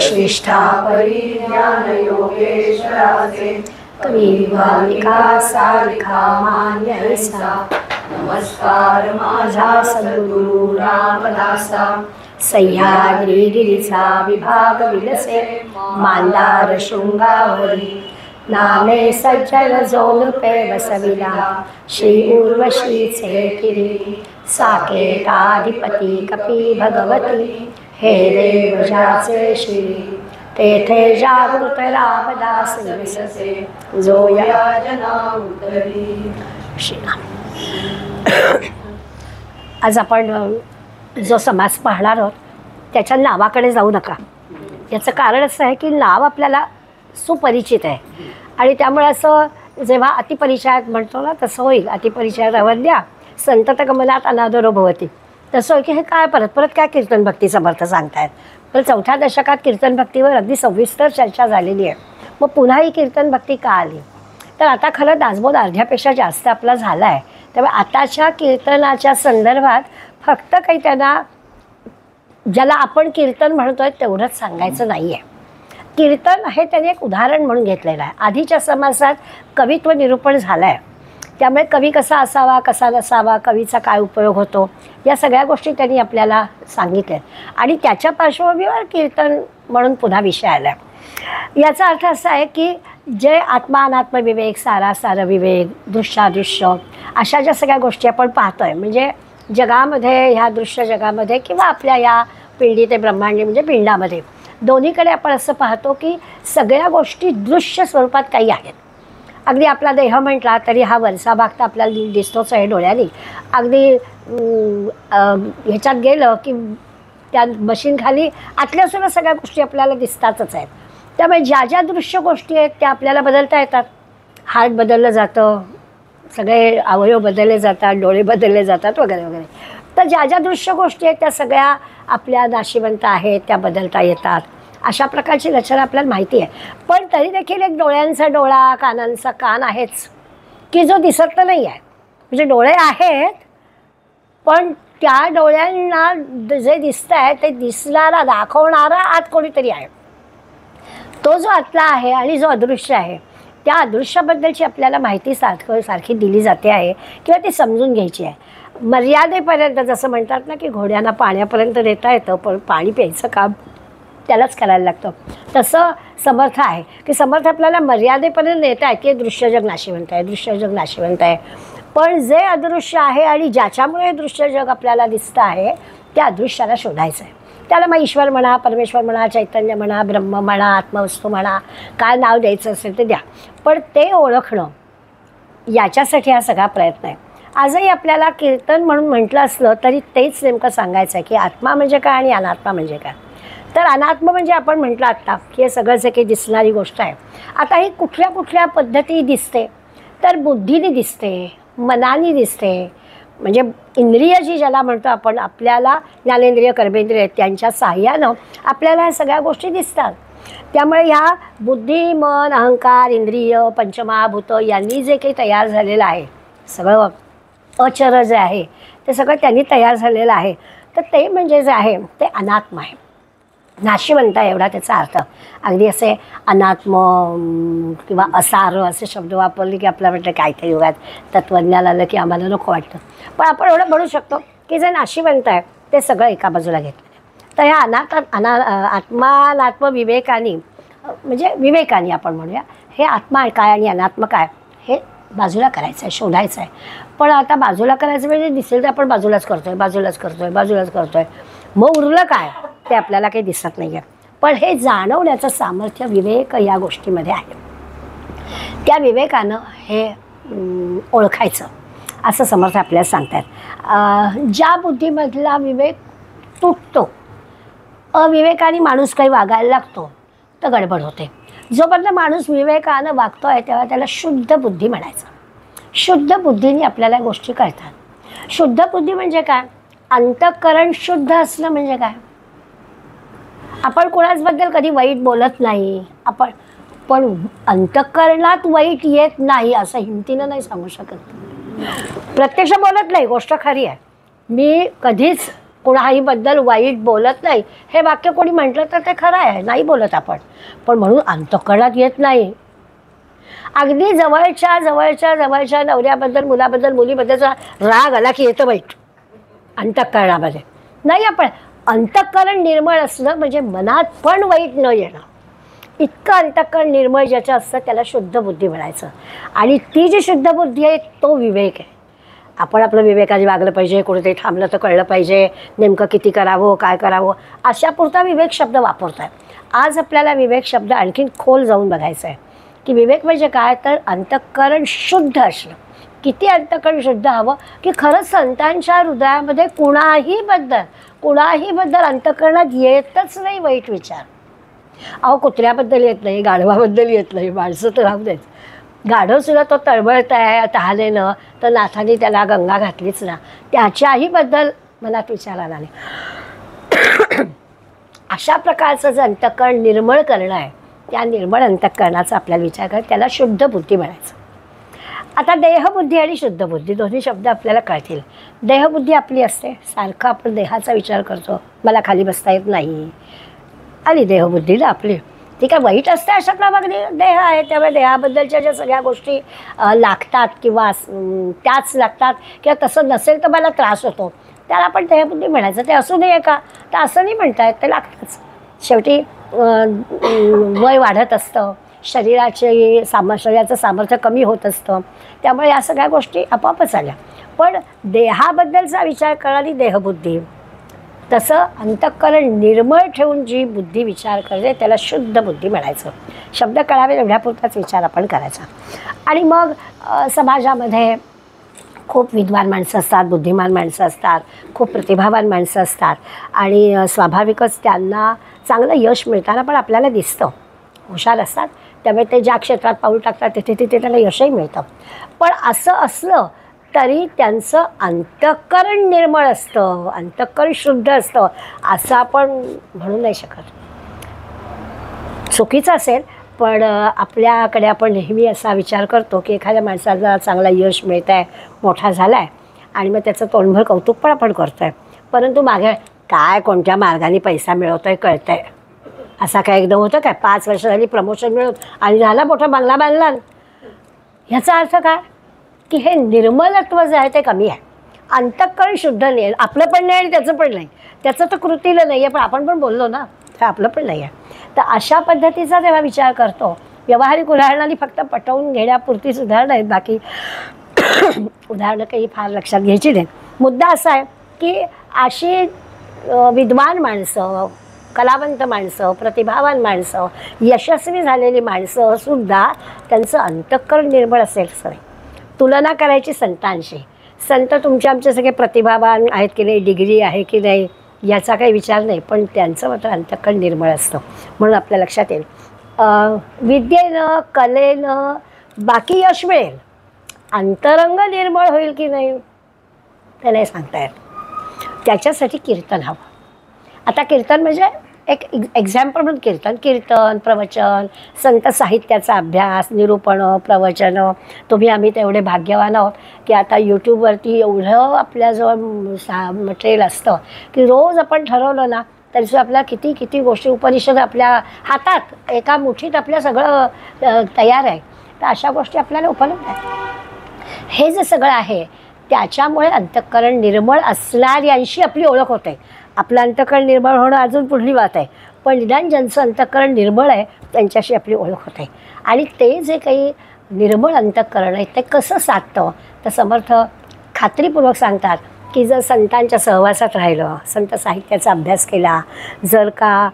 वशिष्ठा परिज्ञान योगेश्वराचे कविवालिका सारिका मान्य ऐसा नमस्कार माझा सद्गुरु रामदासा सह्याद्री गिरीचा विभाग विलसे मांदार शृंगावरी नामे सज्जन जोलपे बसविला श्री उर्वशीचे किरी साकेताधिपती कपी भगवती हे देव जाचे श्री तेथे जागृत रामदास विससे जो या जना उतरी श्रीराम। आज आपण जो समास पाहणार आहोत त्याच्या नावाकडे जाऊ नका। याचं कारण असं आहे की नाव आपल्याला सुपरिचित आहे आणि त्यामुळे असं जेव्हा अतिपरिचयात म्हणतो ना तसं होईल। अतिपरिचयात अवद्या संतत कमलात अनादरो भवती तसं होईल की हे काय परत परत काय कीर्तन भक्ती समर्थ सांगतायत। तर 4थ्या दशकात कीर्तन भक्तीवर अगदी सविस्तर चर्चा झालेली आहे। मग पुन्हा ही कीर्तन भक्ती का आली? तर आता खरं दासबोध अर्ध्यापेक्षा जास्त आपला झाला आहे, त्यामुळे आताच्या कीर्तनाच्या संदर्भात फक्त काही त्यांना ज्याला आपण कीर्तन म्हणतोय तेवढंच सांगायचं नाही आहे। कीर्तन हे त्यांनी एक उदाहरण म्हणून घेतलेलं आहे। आधीच्या समासात कवित्व निरूपण झालं आहे, त्यामुळे कवी कसा असावा कसा नसावा, कवीचा काय उपयोग होतो, या सगळ्या गोष्टी त्यांनी आपल्याला सांगितल्या आणि त्याच्या पार्श्वभूमीवर कीर्तन म्हणून पुन्हा विषय आला आहे। याचा अर्थ असा आहे की जे आत्मा अनात्म विवेक, सारासार विवेक, दृश्यादृश्य अशा ज्या सगळ्या गोष्टी आपण पाहतो आहे, म्हणजे जगामध्ये ह्या दृश्य जगामध्ये किंवा आपल्या या पिंडी ते ब्रह्मांडी म्हणजे पिंडामध्ये दोन्हीकडे आपण असं पाहतो की सगळ्या गोष्टी दृश्य स्वरूपात काही आहेत। अगदी आपला देह म्हटला तरी हा वरचा भाग तर आपल्याला दिसतोच आहे डोळ्याने। अगदी ह्याच्यात गेलं की त्या मशीनखाली आतल्यासुद्धा सगळ्या गोष्टी आपल्याला दिसतातच आहेत। त्यामुळे ज्या ज्या दृश्य गोष्टी आहेत त्या आपल्याला बदलता येतात। हार्ट बदललं जातं, सगळे अवयव बदलले जातात, डोळे बदलले जातात वगैरे वगैरे। तर ज्या ज्या दृश्य गोष्टी आहेत त्या सगळ्या आपल्या नाशिवंत आहेत, त्या बदलता येतात। अशा प्रकारची रचना आपल्याला माहिती आहे। पण तरी देखील एक डोळ्यांचा डोळा, कानांचा कान आहेच की जो दिसत तर नाही आहे। म्हणजे डोळे आहेत पण त्या डोळ्यांना जे दिसतं आहे ते दिसणारा दाखवणारा आत कोणीतरी आहे। तो जो आतला आहे आणि जो अदृश्य आहे त्या अदृश्याबद्दलची आपल्याला माहिती सारखी दिली जाते आहे किंवा ती समजून घ्यायची आहे। मर्यादेपर्यंत जसं म्हणतात ना की घोड्यांना पाण्यापर्यंत नेता येतं पण पाणी प्यायचं काम त्यालाच करायला लागतं, तसं समर्थ आहे की समर्थ आपल्याला मर्यादेपर्यंत नेता आहे की दृश्य जग नाशिवंत आहे, दृश्य जग नाशिवंत आहे। पण जे अदृश्य आहे आणि ज्याच्यामुळे दृश्य जग आपल्याला दिसतं आहे त्या अदृश्याला शोधायचं आहे। त्याला मग ईश्वर म्हणा, परमेश्वर म्हणा, चैतन्य म्हणा, ब्रह्म म्हणा, आत्मवस्तू म्हणा, काय नाव द्यायचं असेल ते द्या, पण ते ओळखणं याच्यासाठी हा सगळा प्रयत्न आहे। आजही आपल्याला कीर्तन म्हणून म्हटलं असलं तरी तेच नेमकं सांगायचं आहे की आत्मा म्हणजे काय आणि अनात्मा म्हणजे काय। तर अनात्म म्हणजे आपण म्हटलं आत्ता की हे सगळं जे काही दिसणारी गोष्ट आहे। आता ही कुठल्या कुठल्या पद्धती दिसते तर बुद्धीने दिसते, मनाने दिसते, म्हणजे इंद्रिय जी ज्याला म्हणतो आपण, आपल्याला ज्ञानेंद्रिय कर्मेंद्रिय त्यांच्या साह्यानं आपल्याला ह्या सगळ्या गोष्टी दिसतात। त्यामुळे ह्या बुद्धी, मन, अहंकार, इंद्रिय, पंचमहाभूत यांनी जे काही तयार झालेलं आहे सगळं अचर जे आहे ते सगळं त्यांनी तयार झालेलं आहे, तर ते म्हणजे जे आहे ते अनात्म आहे, नाशिवंत आहे एवढा त्याचा अर्थ। अगदी असे अनात्म किंवा असार असे शब्द वापरले की आपल्याला वाटतं काय त्या युगात तत्त्वज्ञान आलं की आम्हाला नको वाटतं, पण आपण एवढं म्हणू शकतो की जे नाशिवंत आहे ते सगळं एका बाजूला घेतलं। तर ह्या आत्मा विवेकाने म्हणजे विवेकाने आपण म्हणूया हे आत्मा काय आणि अनात्म काय हे बाजूला करायचं आहे, शोधायचं आहे। पण आता बाजूला करायचं म्हणजे दिसेल तर आपण बाजूलाच करतोय। मग उरलं काय ते आपल्याला काही दिसत नाही आहे। पण हे जाणवण्याचं सामर्थ्य विवेक या गोष्टीमध्ये आहे। त्या विवेकानं हे ओळखायचं असं समर्थ आपल्याला सांगतात। ज्या बुद्धीमधला विवेक तुटतो, अविवेकाने माणूस काही वागायला लागतो तर गडबड होते। जोपर्यंत माणूस विवेकानं वागतो आहे तेव्हा त्याला शुद्ध बुद्धी म्हणायचं। शुद्ध बुद्धीने आपल्याला गोष्टी कळतात। शुद्ध बुद्धी म्हणजे काय? अंतःकरण शुद्ध असणं म्हणजे काय? आपण कोणाचबद्दल कधी वाईट बोलत नाही, पण अंतःकरणात वाईट येत नाही असं हिमतीनं नाही सांगू शकत। प्रत्यक्ष बोलत नाही, गोष्ट खरी आहे। मी कधीच कुणाही बद्दल वाईट बोलत नाही, हे वाक्य कोणी म्हटलं तर ते खरं आहे, नाही बोलत आपण, पण म्हणून अंतःकरणात येत नाही. अगदी जवळच्या नवऱ्याबद्दल, मुलाबद्दल, मुलीबद्दलचा राग आला की येतं वाईट अंतःकरणामध्ये. नाही, आपण अंतःकरण निर्मळ असणं म्हणजे मनात पण वाईट न येणं, इतकं अंतःकरण निर्मळ ज्याचं असतं त्याला शुद्ध बुद्धी म्हणायचं. आणि ती जी शुद्ध बुद्धी आहे तो विवेक आहे. आपण आपलं विवेकाने वागलं पाहिजे, कुठेतरी थांबलं तर कळलं पाहिजे, नेमकं किती करावं, काय करावं, अशा पुरता विवेक शब्द वापरत आहे. आज आपल्याला विवेक शब्द आणखीन खोल जाऊन बघायचं आहे की विवेक म्हणजे काय, तर अंतःकरण शुद्ध असणं. किती अंतःकरण शुद्ध हवं की खरंच संतांच्या हृदयामध्ये कुणाही बद्दल अंतःकरणात येतच नाही वाईट विचार. अहो, कुत्र्याबद्दल येत नाही, गाढवाबद्दल येत नाही, माणसं तर राहू देत. गाढवसुद्धा तो तळमळत आहे तहानेनं, तर नाथाने त्याला गंगा घातलीच ना, त्याच्याही बद्दल मनात विचार आला नाही. अशा प्रकारचं जे अंतःकरण निर्मळ करणं आहे, त्या निर्मळ अंतःकरणाचा आपल्याला विचार कर, त्याला शुद्ध बुद्धी म्हणायचं. आता देहबुद्धी आणि शुद्ध बुद्धी दोन्ही शब्द आपल्याला कळतील. देहबुद्धी आपली असते, सारखं आपण देहाचा विचार करतो, मला खाली बसता येत नाही, आली देहबुद्धीला आपली. ती काय वाईट असते अशातला भाग देह आहे, त्यामुळे देहाबद्दलच्या ज्या सगळ्या गोष्टी लागतात किंवा त्याच लागतात किंवा तसं नसेल तर मला त्रास होतो, त्याला आपण देहबुद्धी म्हणायचं. ते असू नये का, तर असं नाही म्हणता येत, ते लागतंच. शेवटी वय वाढत असतं, शरीराचं सामर्थ्य कमी होत असतं, त्यामुळे या सगळ्या गोष्टी आपोआपच आल्या. पण देहाबद्दलचा विचार करणारी देहबुद्धी, तसं अंतःकरण निर्मळ ठेवून जी बुद्धी विचार करते त्याला शुद्ध बुद्धी म्हणायचं. शब्द कळावे एवढ्यापुरताच विचार आपण करायचा. आणि मग समाजामध्ये खूप विद्वान माणसं असतात, बुद्धिमान माणसं असतात, खूप प्रतिभावान माणसं असतात आणि स्वाभाविकच त्यांना चांगलं यश मिळताना पण आपल्याला दिसतं. हुशार असतात, त्यामुळे ते ज्या क्षेत्रात पाऊल टाकतात तिथे त्यांना यशही मिळतं. पण असं असलं तरी त्यांचं अंतःकरण निर्मळ असतं, अंतःकरण शुद्ध असतं, असं आपण म्हणू नाही शकत. चुकीचं असेल, पण आपल्याकडे आपण नेहमी असा विचार करतो की एखाद्या माणसाला चांगला यश मिळत आहे, मोठा झाला आहे, आणि मग त्याचं तोंडभर कौतुक पण आपण करतो आहे, परंतु मागे काय कोणत्या मार्गाने पैसा मिळवतो आहे कळतं आहे. असा काय एकदम होतं काय, 5 वर्ष झाली प्रमोशन मिळवत आणि झाला मोठा बंगला बांधला, ह्याचा अर्थ काय की हे निर्मलत्व जे आहे ते कमी आहे. अंतःकरण शुद्ध नाही, आपलं पण नाही आणि त्याचं पण नाही, त्याचं तर कृतीला नाही आहे, पण आपण पण बोललो ना, हे आपलं पण नाही आहे. तर अशा पद्धतीचा जेव्हा विचार करतो, व्यावहारिक उदाहरणाने फक्त पटवून घेण्यापुरती उदाहरणं आहेत, बाकी उदाहरणं काही फार लक्षात घ्यायची नाहीत. मुद्दा असा आहे की अशी विद्वान माणसं, कलावंत माणसं, प्रतिभावान माणसं, यशस्वी झालेली माणसं सुद्धा त्यांचं अंतःकरण निर्मळ असेल सर. तुलना करायची संतांशी, संत तुमचे आमचे सगळे प्रतिभावान आहेत की नाही, डिग्री आहे की नाही याचा काही विचार नाही, पण त्यांचं मात्र अंतःकरण निर्मळ असतं. म्हणून आपल्या लक्षात येईल, विद्येनं कलेनं बाकी यश मिळेल, अंतरंग निर्मळ होईल की नाही ते नाही सांगता येत. त्याच्यासाठी कीर्तन हवं. आता कीर्तन म्हणजे एक एक्झाम्पल म्हणून कीर्तन, प्रवचन, संत साहित्याचा अभ्यास, निरूपणं, प्रवचनं. आम्ही तेवढे भाग्यवान आहोत की आता यूट्यूबवरती एवढं आपल्याजवळ मटेरियल असतं की रोज आपण ठरवलं ना तरीसुद्धा आपल्याला किती किती गोष्टी, उपनिषद आपल्या हातात, एका मुठीत आपल्या सगळं तयार आहे. तर अशा गोष्टी आपल्याला उपलब्ध आहेत. हे जे सगळं आहे त्याच्यामुळे अंतःकरण निर्मळ असणाऱ्यांशी आपली ओळख होते. आपलं अंतःकरण निर्मळ होणं अजून पुढली बात आहे, पण निदान ज्यांचं अंतःकरण निर्मळ आहे त्यांच्याशी आपली ओळख होते. आणि ते जे काही निर्मळ अंतःकरण आहे ते कसं साधतं, तर समर्थ खात्रीपूर्वक सांगतात की जर संतांच्या सहवासात राहिलं, संत साहित्याचा अभ्यास केला, जर का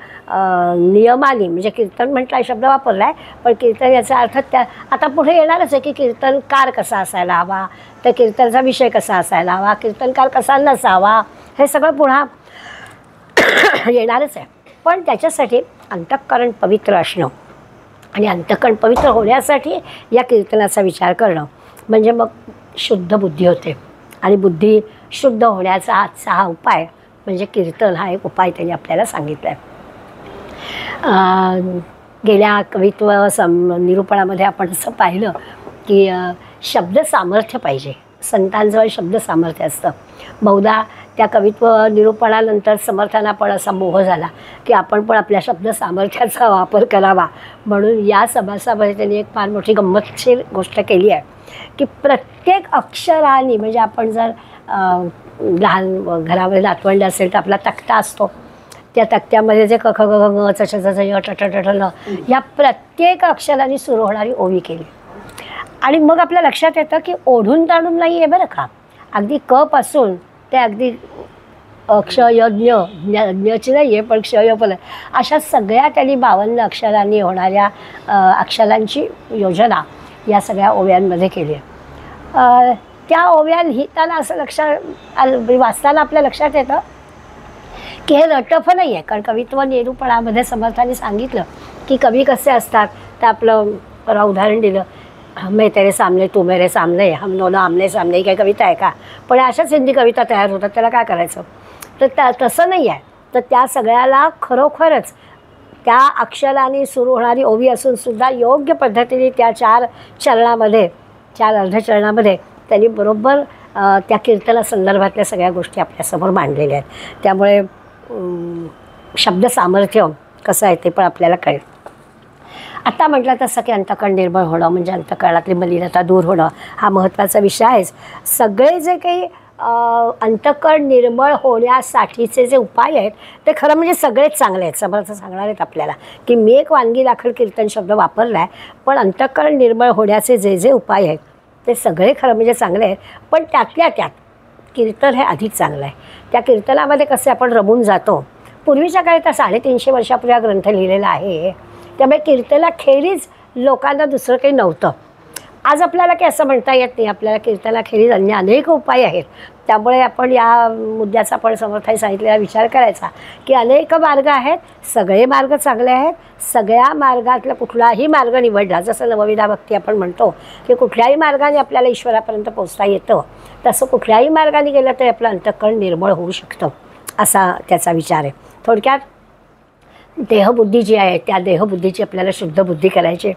नियमाने, म्हणजे कीर्तन म्हटला शब्द वापरला आहे, पण कीर्तन याचा अर्थ त्या आता पुढे येणारच आहे की कीर्तनकार कसा असायला हवा, तर कीर्तनचा विषय कसा असायला हवा, कीर्तनकार कसा नसावा, हे सगळं पुन्हा येणारच आहे. पण त्याच्यासाठी अंतःकरण पवित्र असणं आणि अंतःकरण पवित्र होण्यासाठी या कीर्तनाचा विचार करणं म्हणजे मग शुद्ध बुद्धी होते. आणि बुद्धी शुद्ध होण्याचा आजचा हा उपाय म्हणजे कीर्तन हा एक उपाय त्यांनी आपल्याला सांगितला आहे. गेल्या कवित्व निरूपणामध्ये आपण असं पाहिलं की शब्द सामर्थ्य पाहिजे. संतांजवळ शब्द सामर्थ्य असतं. बहुधा त्या कवित्व निरूपणानंतर समर्थांना पण असा मोह झाला की आपण पण आपल्या शब्द सामर्थ्याचा वापर करावा, म्हणून या समासामध्ये त्यांनी एक फार मोठी गंमतशीर गोष्ट केली आहे की प्रत्येक अक्षराने, म्हणजे आपण जर लहान घरामध्ये नातवंड असेल तर आपला तक्ता असतो, त्या तक्त्यामध्ये जे क ख ग घ च छ ज य ट ट ट ल या प्रत्येक अक्षराने सुरू होणारी ओवी केली. आणि मग आपल्या लक्षात येतं की ओढून ताणून नाही आहे बरं का, अगदी क पासून ते अगदी क्ष य ज्ञची नाही आहे पण क्ष य पण आहे, अशा सगळ्या त्यांनी 52 अक्षरांनी होणाऱ्या अक्षरांची योजना या सगळ्या ओव्यांमध्ये केली आहे. त्या ओव्या लिहिताना असं वाचताना आपल्या लक्षात येतं की हे रटफ नाही आहे, कारण कवित्व निरूपणामध्ये समर्थांनी सांगितलं की कवी कसे असतात. तर आपलं उदाहरण दिलं, मैं तेरे सामने तू मेरे सामने हम दोनों आमने सामने, ही काही कविता आहे का, पण अशाच हिंदी कविता तयार होतात, त्याला काय करायचं. तर तसं नाही आहे. तर त्या सगळ्याला खरोखरच त्या अक्षराने सुरू होणारी ओवी असूनसुद्धा योग्य पद्धतीने त्या 4 चरणामध्ये, 4 अर्धचरणामध्ये त्यांनी बरोबर त्या कीर्तना संदर्भातल्या सगळ्या गोष्टी आपल्यासमोर मांडलेल्या आहेत. त्यामुळे शब्द सामर्थ्य कसं आहे ते पण आपल्याला कळेल. आता म्हटलं तसं की अंतःकरण निर्मळ होणं म्हणजे अंतःकरणातली मलिनता दूर होणं हा महत्त्वाचा विषय आहेच. सगळे जे काही अंतःकरण निर्मळ होण्यासाठीचे जे उपाय आहेत ते खरं म्हणजे सगळेच चांगले आहेत. समर्थ सांगणार आहेत आपल्याला की मी एक वानगी दाखल कीर्तन शब्द वापरला आहे, पण अंतःकरण निर्मळ होण्याचे जे जे उपाय आहेत ते सगळे खरं म्हणजे चांगले आहेत. पण त्यातल्या त्यात कीर्तन हे अधिक चांगलं आहे. त्या कीर्तनामध्ये कसे आपण रमून जातो. पूर्वीच्या काळी तर 350 वर्षापूर्वी हा ग्रंथ लिहिलेला आहे, त्यामुळे कीर्तनाखेरीज लोकांना दुसरं काही नव्हतं. आज आपल्याला काही असं म्हणता येत नाही, आपल्याला कीर्तनाखेरीज अन्य अनेक उपाय आहेत. त्यामुळे आपण या मुद्द्याचा पण समर्थांनी सांगितलेला विचार करायचा की अनेक मार्ग आहेत, सगळे मार्ग चांगले आहेत. सगळ्या मार्गातला कुठलाही मार्ग निवडला, जसं नवविधा भक्ती आपण म्हणतो की कुठल्याही मार्गाने आपल्याला ईश्वरापर्यंत पोचता येतं, तसं कुठल्याही मार्गाने गेलं तर आपलं अंतःकरण निर्मळ होऊ शकतं, असा त्याचा विचार आहे. थोडक्यात देहबुद्धी जी आहे त्या देहबुद्धीची आपल्याला शुद्ध बुद्धी करायची.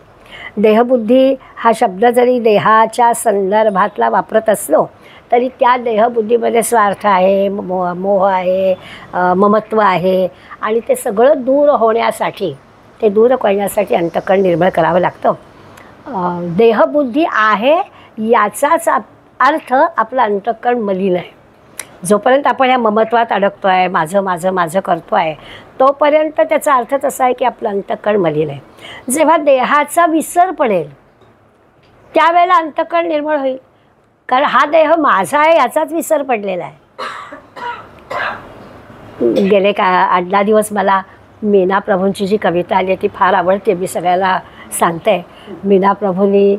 देहबुद्धी हा शब्द जरी देहाच्या संदर्भातला वापरत असलो तरी त्या देहबुद्धीमध्ये स्वार्थ आहे, मोह आहे, ममत्व आहे, आणि ते सगळं दूर होण्यासाठी, ते दूर करण्यासाठी अंतःकरण निर्मळ करावं लागतं. देहबुद्धी आहे याचाच अर्थ आपलं अंतःकरण मलिन आहे. जोपर्यंत आपण ह्या ममत्वात अडकतो आहे, माझं माझं माझं करतो आहे, तोपर्यंत त्याचा अर्थ तसा आहे की आपलं अंतःकरण मलिन आहे. जेव्हा देहाचा विसर पडेल त्यावेळेला अंतःकरण निर्मळ होईल, कारण हा देह माझा आहे याचाच विसर पडलेला आहे. गेले 8-10 दिवस मला मीना प्रभूंची जी कविता आली आहे ती फार आवडते, मी सगळ्याला सांगते. मीना प्रभूंनी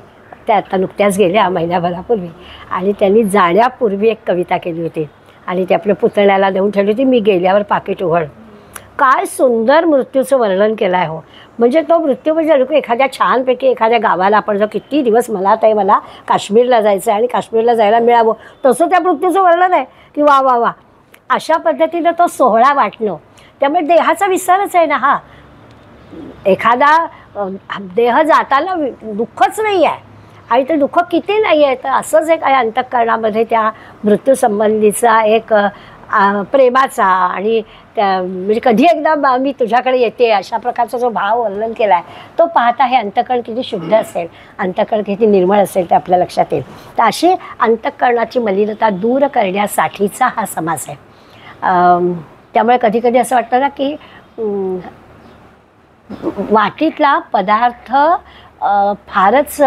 त्या आता नुकत्याच गेल्या महिन्याभरापूर्वी, आणि त्यांनी जाण्यापूर्वी एक कविता केली होती आणि ती आपल्या पुतण्याला देऊन ठेवली होती, मी गेल्यावर पाकिट उघड. काय सुंदर मृत्यूचं वर्णन केलं आहे हो. म्हणजे तो मृत्यू म्हणजे एखाद्या छानपैकी एखाद्या गावाला आपण जर किती दिवस मला काश्मीरला जायचं आहे आणि काश्मीरला जायला मिळावं, तसं त्या मृत्यूचं वर्णन आहे की वा वा वा, अशा पद्धतीनं तो सोहळा वाटणं. त्यामुळे देहाचा विसरच आहे ना हा. एखादा देह जाताना दुःखच नाही आहे, आणि ते दुःख किती नाही आहे, तर असंच एक आहे अंतःकरणामध्ये त्या मृत्यूसंबंधीचा एक प्रेमाचा आणि त्या म्हणजे कधी एकदा मी तुझ्याकडे येते अशा प्रकारचा जो भाव वर्णन केला आहे, तो पाहता हे अंतःकरण किती शुद्ध असेल, अंतःकरण किती निर्मळ असेल ते आपल्या लक्षात येईल. तर अशी अंतःकरणाची मलिनता दूर करण्यासाठीचा हा समास आहे. त्यामुळे कधी कधी असं वाटतं ना की वाटीतला पदार्थ फारच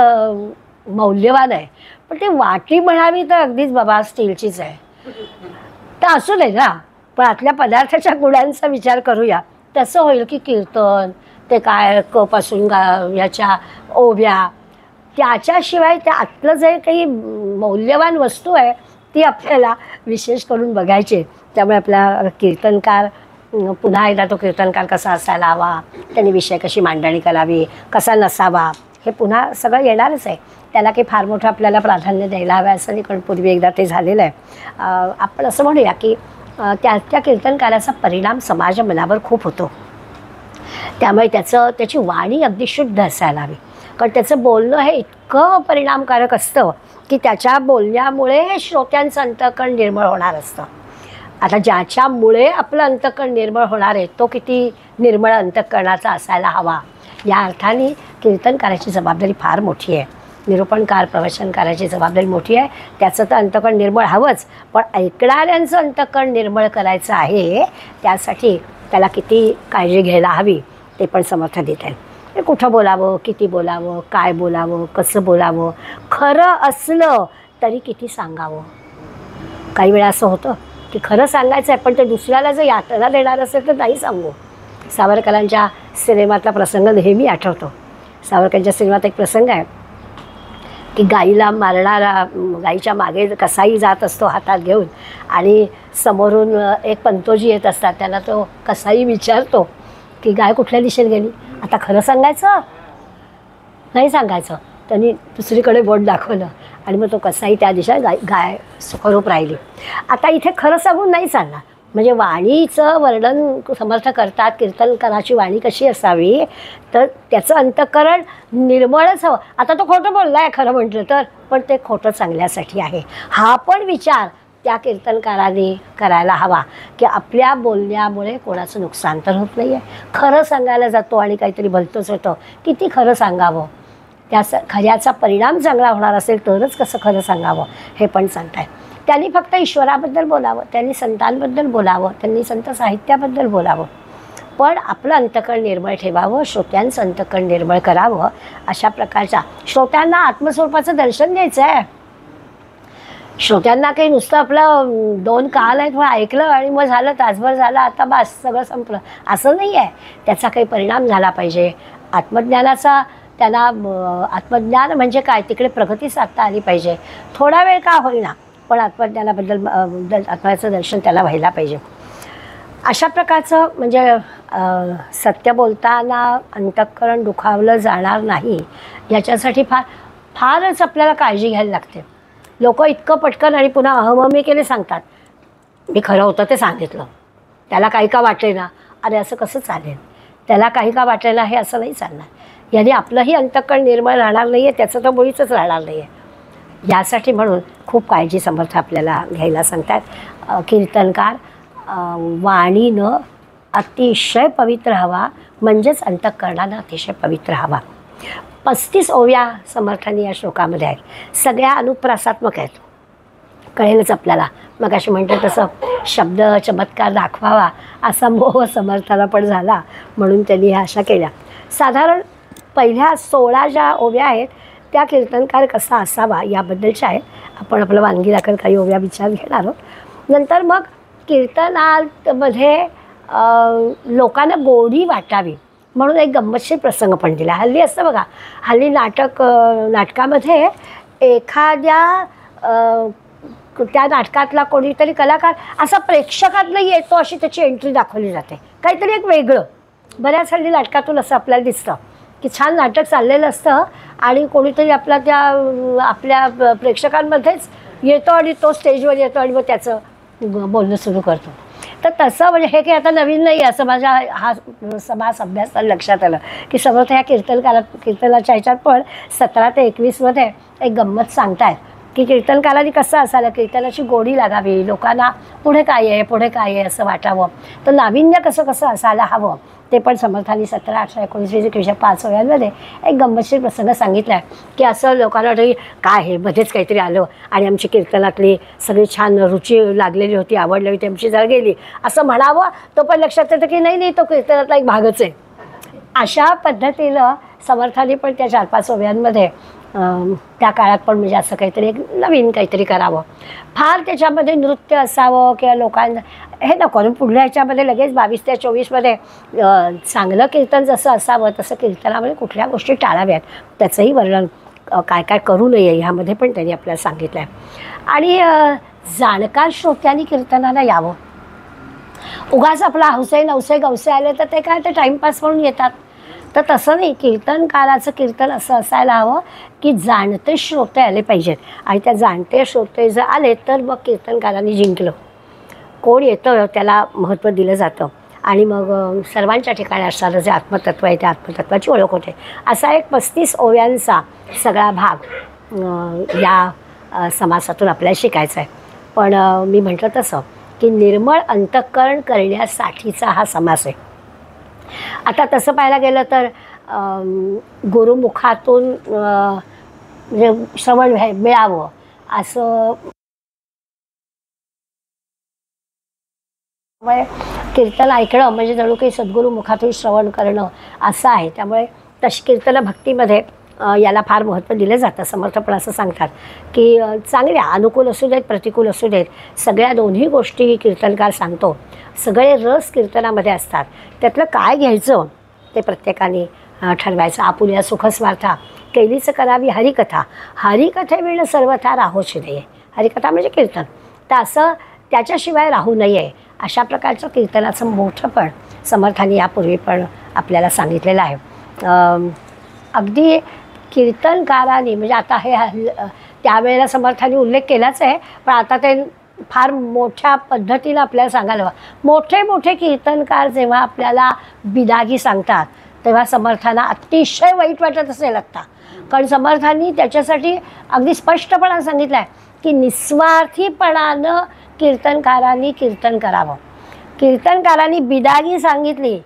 मौल्यवान आहे, पण ती वाटी म्हणावी तर अगदीच बाबा स्टीलचीच आहे. तर असू दे ना, पण आतल्या पदार्थाच्या गुणांचा विचार करूया. तसं होईल की कीर्तन ते काय कपासून याच्या ओव्या, त्याच्याशिवाय त्या आतलं जे काही मौल्यवान वस्तू आहे ती आपल्याला विशेष करून बघायची. त्यामुळे आपला कीर्तनकार पुन्हा एकदा तो कीर्तनकार कसा असायला हवा, त्यांनी विषय कशी मांडणी करावी, कसा नसावा, हे पुन्हा सगळं येणारच आहे. त्याला काही फार मोठं आपल्याला प्राधान्य द्यायला हवं असं नाही, कारण पूर्वी एकदा ते झालेलं आहे. आपण असं म्हणूया की त्या कीर्तनकाराचा परिणाम समाज मनावर खूप होतो. त्यामुळे त्याची वाणी अगदी शुद्ध असायला हवी, कारण त्याचं बोलणं हे इतकं परिणामकारक असतं की त्याच्या बोलण्यामुळे श्रोत्यांचं अंतःकरण निर्मळ होणार असतं. आता ज्याच्यामुळे आपलं अंतःकरण निर्मळ होणार आहे तो किती निर्मळ अंतःकरणाचा असायला हवा. या अर्थाने कीर्तनकाराची जबाबदारी फार मोठी आहे. निरूपणकार प्रवचनकाराची जबाबदारी मोठी आहे. त्याचं तर अंतःकरण निर्मळ हवंच, पण ऐकणाऱ्यांचं अंतःकरण निर्मळ करायचं आहे त्यासाठी त्याला किती काळजी घ्यायला हवी ते पण समर्थ देत आहेत. हे कुठं बोलावं, किती बोलावं, काय बोलावं, कसं बोलावं, खरं असलं तरी किती सांगावं. काही वेळा असं होतं की खरं सांगायचं आहे पण ते दुसऱ्याला जर यातना देणार असेल तर नाही सांगू. सावरकरांच्या सिनेमातला प्रसंग नेहमी आठवतो. सावरकरांच्या सिनेमात एक प्रसंग आहे की गाईला मारणारा, गाईच्या मागे कसाई जात असतो हातात घेऊन आणि समोरून एक पंतोजी येत असतात. त्याला तो कसाई विचारतो की गाय कुठल्या दिशेने गेली. आता खरं सांगायचं नाही सांगायचं. त्यांनी दुसरीकडे बोट दाखवलं आणि मग तो कसाई त्या दिशेने गाय सुखरूप राहिली. आता इथे खरं सांगून नाही चालणार. म्हणजे वाणीचं वर्णन समर्थ करतात. कीर्तनकाराची वाणी कशी असावी तर त्याचं अंतःकरण निर्मळच हवं. आता तो खोटं बोलला आहे खरं म्हटलं तर, पण ते खोटं चांगल्यासाठी आहे हा पण विचार त्या कीर्तनकाराने करायला हवा की आपल्या बोलण्यामुळे कोणाचं नुकसान तर होत नाही आहे. खरं सांगायला जातो आणि काहीतरी भलतंच होतं. किती खरं सांगावं, त्या खऱ्याचा परिणाम चांगला होणार असेल तरच कसं खरं सांगावं हे पण सांगताय. त्यांनी फक्त ईश्वराबद्दल बोलावं, त्यांनी संतांबद्दल बोलावं, त्यांनी संत साहित्याबद्दल बोलावं, पण आपलं अंतःकरण निर्मळ ठेवावं, श्रोत्यांचं अंतःकरण निर्मळ करावं. अशा प्रकारच्या श्रोत्यांना आत्मस्वरूपाचं दर्शन द्यायचं आहे. श्रोत्यांना काही नुसतं आपलं 2 काल आहेत मग ऐकलं आणि मग झालं, तासभर झालं, आता बस सगळं संपलं असं नाही आहे. त्याचा काही परिणाम झाला पाहिजे. आत्मज्ञानाचा त्यांना आत्मज्ञान म्हणजे काय तिकडे प्रगती साधता आली पाहिजे. थोडा वेळ का होईना पण आत्मज्ञानाबद्दल आत्म्याचं दर्शन त्याला व्हायला पाहिजे. अशा प्रकारचं म्हणजे सत्य बोलताना अंतःकरण दुखावलं जाणार नाही याच्यासाठी फारच आपल्याला काळजी घ्यायला लागते. लोक इतकं पटकन आणि पुन्हा अहममी केले सांगतात. मी खरं होतं ते सांगितलं, त्याला काही का वाटले ना, अरे असं कसं चालेल, त्याला काही का वाटले ना, हे असं नाही चालणार. याने आपलंही अंतःकरण निर्मळ राहणार नाही आहे, त्याचं तर मुळीच राहणार नाही आहे. यासाठी म्हणून खूप काळजी समर्थ आपल्याला घ्यायला सांगतात. कीर्तनकार वाणीनं अतिशय पवित्र हवा, म्हणजेच अंतःकरणानं अतिशय पवित्र हवा. 35 ओव्या समर्थांनी या श्लोकामध्ये आहेत. सगळ्या अनुप्रासात्मक आहेत, कळेलच आपल्याला. मग अशी म्हणतो तसं शब्द चमत्कार दाखवावा असा मोह समर्थाला पण झाला, म्हणून त्यांनी ह्या अशा केल्या. साधारण पहिल्या 16 ज्या ओव्या आहेत त्या कीर्तनकार कसा असावा याबद्दलच्या आहेत. आपण आपलं वानगी दाखल काही ओव्या विचार घेणार आहोत. नंतर मग कीर्तनामध्ये लोकांना गोडी वाटावी म्हणून एक गंमतशीर प्रसंग पण दिला. हल्ली असतं बघा, हल्ली नाटकामध्ये एखाद्या त्या नाटकातला कोणीतरी कलाकार असा प्रेक्षकातलं येतो अशी त्याची एंट्री दाखवली जाते, काहीतरी एक वेगळं. बऱ्याच हल्ली नाटकातून असं आपल्याला दिसतं की छान नाटक चाललेलं असतं आणि कोणीतरी आपल्या प्रेक्षकांमध्येच येतो आणि तो स्टेजवर येतो आणि मग त्याचं बोलणं सुरू करतो. तर तसं म्हणजे हे काही आता नवीन नाही, असं माझ्या हा समाज अभ्यासाला लक्षात आलं की समर्थ ह्या कीर्तनाच्या ह्याच्यात पण 17 ते 21मध्ये एक गंमत सांगतायत की कीर्तनकारांनी कसं असायला, कीर्तनाची गोडी लागावी, लोकांना पुढे काय आहे असं वाटावं, तर नाविन्य कसं असायला हवं ते पण समर्थांनी 17, 18, 19, 20, 5 ओव्यांमध्ये एक गंमतशीर प्रसंग सांगितला आहे की असं लोकांना वाटतं काय हे मध्येच काहीतरी आलं आणि आमची कीर्तनातली सगळी छान रुची लागलेली होती, आवडली होती, आमची जर गेली असं म्हणावं. तो पण लक्षात येतं की नाही तो कीर्तनातला एक भागच आहे. अशा पद्धतीनं समर्थांनी पण त्या 4-5 ओव्यांमध्ये त्या काळात पण म्हणजे असं काहीतरी एक नवीन काहीतरी करावं. फार त्याच्यामध्ये नृत्य असावं किंवा लोकांना हे नको. पुढल्या ह्याच्यामध्ये लगेच 22 ते 24मध्ये चांगलं कीर्तन जसं असावं तसं कीर्तनामध्ये कुठल्या गोष्टी टाळाव्यात त्याचंही वर्णन काय काय करू नये ह्यामध्ये पण त्यांनी आपल्याला सांगितलं आहे. आणि जाणकार श्रोत्यांनी कीर्तनाला यावं. उगाच आपला हौसे नवसे गवसे आले तर ते काय ते टाईमपास म्हणून येतात, तर तसं नाही. कीर्तनकाराचं कीर्तन असं असायला हवं की जाणते श्रोते आले पाहिजेत आणि त्या जाणते श्रोते जर आले तर मग कीर्तनकारांनी जिंकलं. कोण येतं त्याला महत्त्व दिलं जातं आणि मग सर्वांच्या ठिकाणी असणारं जे आत्मतत्व आहे त्या आत्मतत्वाची ओळख होते. असा एक 35 ओव्यांचा सगळा भाग या समासातून आपल्याला शिकायचा आहे. पण मी म्हटलं तसं की निर्मळ अंतःकरण करण्यासाठीचा हा समास आहे. आता तसं पाहायला गेलं तर गुरुमुखातून म्हणजे श्रवण मिळावं असं त्यामुळे कीर्तन ऐकणं म्हणजे जणू काही सद्गुरू मुखातून श्रवण करणं असं आहे. त्यामुळे तशी कीर्तन भक्तीमध्ये याला फार महत्त्व दिलं जातं. समर्थ पण असं सांगतात की चांगल्या अनुकूल असू देत प्रतिकूल असू देत सगळ्या दोन्ही गोष्टी कीर्तनकार सांगतो. सगळे रस कीर्तनामध्ये असतात. त्यातलं काय घ्यायचं ते प्रत्येकाने ठरवायचं. आपुल्या सुखस्वार्था कैलीच करावी हरिकथा, हरिकथेविण सर्वथा राहोच दे. हरिकथा म्हणजे कीर्तन. तर असं त्याच्याशिवाय राहू नये अशा प्रकारचं कीर्तनाचं मोठं पण समर्थांनी यापूर्वी पण आपल्याला सांगितलेलं आहे. अगदी कीर्तनकारांनी म्हणजे आता हे त्यावेळेला समर्थांनी उल्लेख केलाच आहे, पण आता ते फार मोठ्या पद्धतीनं आपल्याला सांगायला हवं. मोठे मोठे कीर्तनकार जेव्हा आपल्याला बिदागी सांगतात तेव्हा समर्थांना अतिशय वाईट वाटत असेल आत्ता. कारण समर्थांनी त्याच्यासाठी अगदी स्पष्टपणा सांगितलं आहे की निस्वार्थीपणानं कीर्तनकारांनी कीर्तन करावं. कीर्तनकारांनी बिदागी सांगितली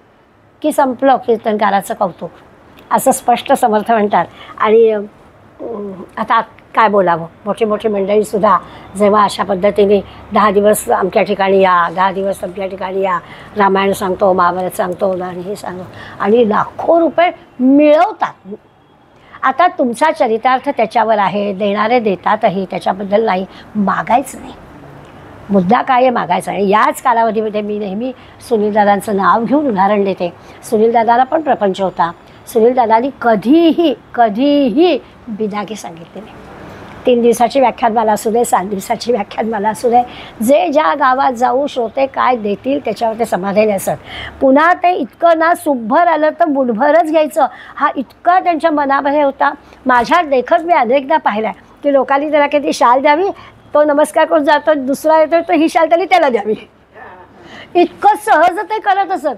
की संपलं कीर्तनकाराचं कौतुक असं स्पष्ट समर्थ म्हणतात. आणि आता काय बोलावं. मोठी मोठी मंडळीसुद्धा जेव्हा अशा पद्धतीने 10 दिवस अमक्या ठिकाणी या, 10 दिवस अमक्या ठिकाणी या, रामायण सांगतो, महाभारत सांगतो आणि हे सांगतो आणि लाखो रुपये मिळवतात. आता तुमचा चरितार्थ त्याच्यावर आहे, देणारे देतातही, त्याच्याबद्दल नाही, मागायचं नाही. मुद्दा काय आहे मागायचा. आणि याच कालावधीमध्ये मी नेहमी सुनीलदादांचं नाव घेऊन उदाहरण देते. सुनीलदादाला पण प्रपंच होता. सुनीलदादांनी कधीही बिदागी सांगितले नाही. 3 दिवसाची व्याख्यानमाला असू दे, 7 दिवसाची व्याख्यानमाला असू दे, जे ज्या गावात जाऊ श्रोते काय देतील त्याच्यावर ते समाधानी असत. पुन्हा ते इतकं ना सुभर आलं तर बुडभरच घ्यायचं हा इतका त्यांच्या मनामध्ये होता. माझ्या देखत मी अनेकदा पाहिला आहे की लोकांनी त्याला कधी शाल द्यावी, तो नमस्कार करून जातो, दुसरा येतो तर ही शाल त्यांनी त्याला द्यावी, इतकं सहज ते करत असत.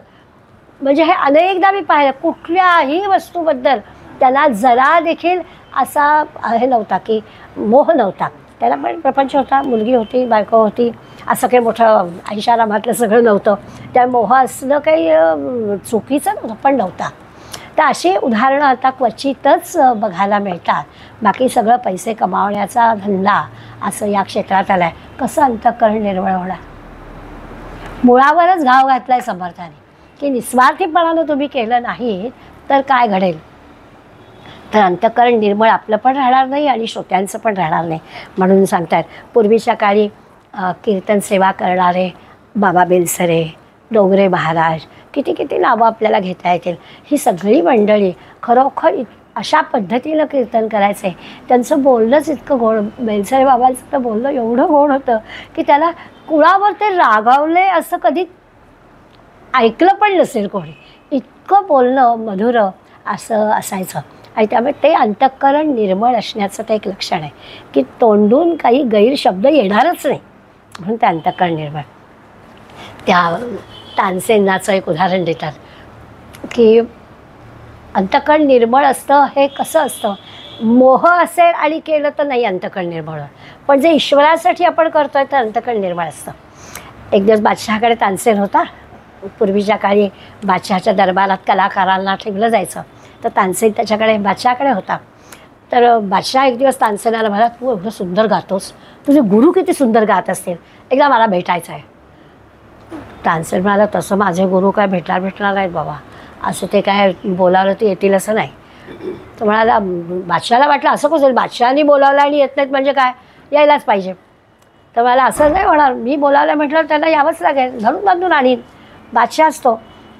म्हणजे हे अनेकदा मी पाहिलं. कुठल्याही वस्तूबद्दल त्याला जरा देखील असा हे नव्हता की मोह नव्हता. त्याला पण प्रपंच होता, मुलगी होती, बायको होती, असं काही मोठं ऐशारामातलं सगळं नव्हतं. त्या मोह असणं काही चुकीचं नव्हतं पण नव्हता. तर अशी उदाहरणं आता क्वचितच बघायला मिळतात. बाकी सगळं पैसे कमावण्याचा धंदा असं या क्षेत्रात आला आहे. कसं अंतःकरण निर्मळ होणार. मुळावरच घाव घातला आहे समर्थाने की निस्वार्थीपणानं तुम्ही केलं नाही तर काय घडेल. तर अंतःकरण निर्मळ आपलं पण राहणार नाही आणि श्रोत्यांचं पण राहणार नाही. म्हणून सांगतात पूर्वीच्या काळी कीर्तन सेवा करणारे बाबा बेलसरे, डोंगरे महाराज, किती नावं आपल्याला घेता येतील. ही सगळी मंडळी खरोखर अशा पद्धतीनं कीर्तन करायचे. त्यांचं बोलणंच इतकं गोड. बेलसरे बाबांचं तर बोलणं एवढं गोड होतं की त्याला कुणावर ते रागावले असं कधी ऐकलं पण नसेल कोणी. इतकं बोलणं मधुर असं असायचं. आणि त्यामुळे ते अंतःकरण निर्मळ असण्याचं ते एक लक्षण आहे की तोंडून काही गैरशब्द येणारच नाही. म्हणून ते अंतःकरण निर्मळ. त्या तानसेनाचं एक उदाहरण देतात की अंतःकरण निर्मळ असतं हे कसं असतं. मोह असेल आणि केलं तर नाही अंतःकरण निर्मळ. पण जे ईश्वरासाठी आपण करतोय तर अंतःकरण निर्मळ असतं. एक दिवस बादशहाकडे तानसेन होता. पूर्वीच्या काळी बादशहाच्या दरबारात कलाकारांना ठेवलं जायचं. तर तानसेन त्याच्याकडे बादशहाकडे होता. तर बादशहा एक दिवस तानसेनाला म्हणाला, तू एवढं सुंदर गातोस, तुझे गुरु किती सुंदर गात असतील, एकदा मला भेटायचं आहे. तानसेन म्हणाला, तसं माझे गुरु काय भेटणार नाहीत बाबा, असं ते काय बोलावलं ते येतील असं नाही. तो म्हणाला, बादशहाला वाटलं असं कसं बादशहानी बोलावलं आणि येत नाहीत म्हणजे काय, यायलाच पाहिजे. तर मला असं नाही होणार, मी बोलावलं म्हटलं त्यांना यावंच लागेल, धरून बांधून आणीन, बादशाह असतो.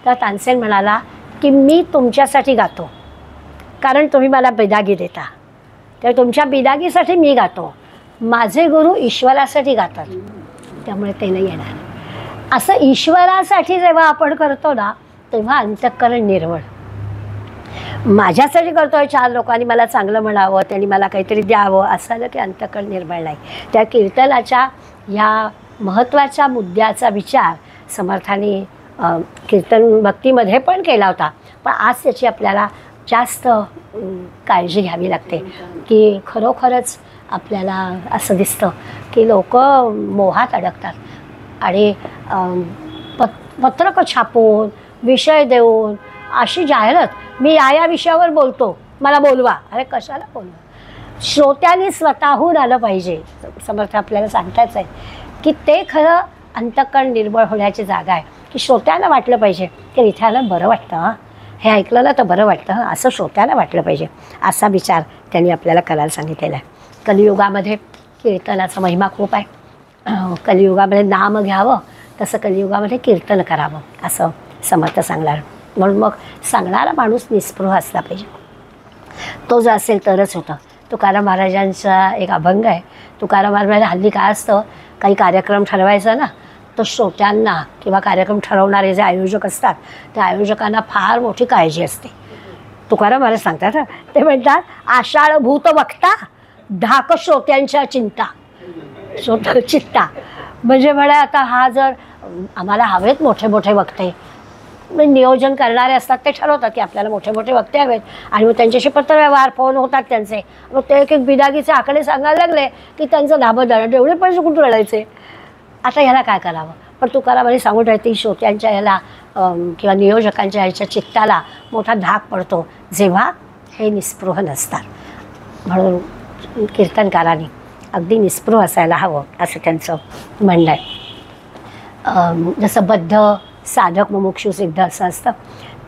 तर तानसेन म्हणाला की मी तुमच्यासाठी गातो कारण तुम्ही मला बिदागी देता, तर तुमच्या बिदागीसाठी मी गातो. माझे गुरु ईश्वरासाठी गातात त्यामुळे ते नाही येणार. असं ईश्वरासाठी जेव्हा आपण करतो ना तेव्हा अंतःकरण निर्मळ. माझ्यासाठी करतोय, 4 लोकांनी मला चांगलं म्हणावं, त्यांनी मला काहीतरी द्यावं असं आलं की अंतःकरण निर्मळ नाही. त्या कीर्तनाच्या ह्या महत्त्वाच्या मुद्द्याचा विचार समर्थांनी कीर्तन भक्तीमध्ये पण केला होता. पण आज त्याची आपल्याला जास्त काळजी घ्यावी लागते की खरोखरच आपल्याला असं दिसतं की लोक मोहात अडकतात. आणि पत्रकं छापून, विषय देऊन, अशी जाहिरात, मी या विषयावर बोलतो, मला बोलवा. अरे कशाला बोलवा? श्रोत्यांनी स्वतःहून आलं पाहिजे. समर्थ आपल्याला सांगताच आहे की ते खरं अंतःकरण निर्मळ होण्याची जागा आहे, की श्रोत्यांना वाटलं पाहिजे की इथे आलं बरं वाटतं, हां हे ऐकलं ना तर बरं वाटतं, हां असं श्रोत्यांना वाटलं पाहिजे. असा विचार त्यांनी आपल्याला करायला सांगितलेला आहे. कलियुगामध्ये कीर्तनाचा महिमा खूप आहे. कलियुगामध्ये नाम घ्यावं, तसं कलियुगामध्ये कीर्तन करावं असं समर्थ सांगणार. म्हणून मग सांगणारा माणूस निस्पृह असला पाहिजे. तो जो असेल तरच होतं. तुकाराम महाराजांचा एक अभंग आहे. तुकाराम महाराज हल्ली काय असतं, काही कार्यक्रम ठरवायचा ना, तर श्रोत्यांना किंवा कार्यक्रम ठरवणारे जे आयोजक असतात त्या आयोजकांना फार मोठी काळजी असते. तुकाराम महाराज सांगतात, ते म्हणतात, आषाढ भूत वक्ता धाक श्रोत्यांच्या चिंता. चित्ता म्हणजे म्हणा, आता हा जर आम्हाला हवेत मोठे मोठे वक्ते, नियोजन करणारे असतात ते ठरवतात की आपल्याला मोठे मोठे वक्ते हवेत, आणि मग त्यांच्याशी पत्रव्यवहार फोन होतात त्यांचे. मग ते एक एक बिदागीचे आकडे सांगायला लागले की त्यांचं धाबं जाणं, एवढे पैसे कुठून रडायचे. आता ह्याला काय करावं? पण तुकारामांनी सांगून राहते, श्रोत्यांच्या ह्याला किंवा नियोजकांच्या ह्याच्या चित्ताला मोठा धाक पडतो जेव्हा हे निस्पृह नसतात. म्हणून कीर्तनकारांनी अगदी निस्पृह असायला हवं असं त्यांचं म्हणणं आहे. जसं बद्ध साधक मुमुक्षू सिद्ध असं असतं,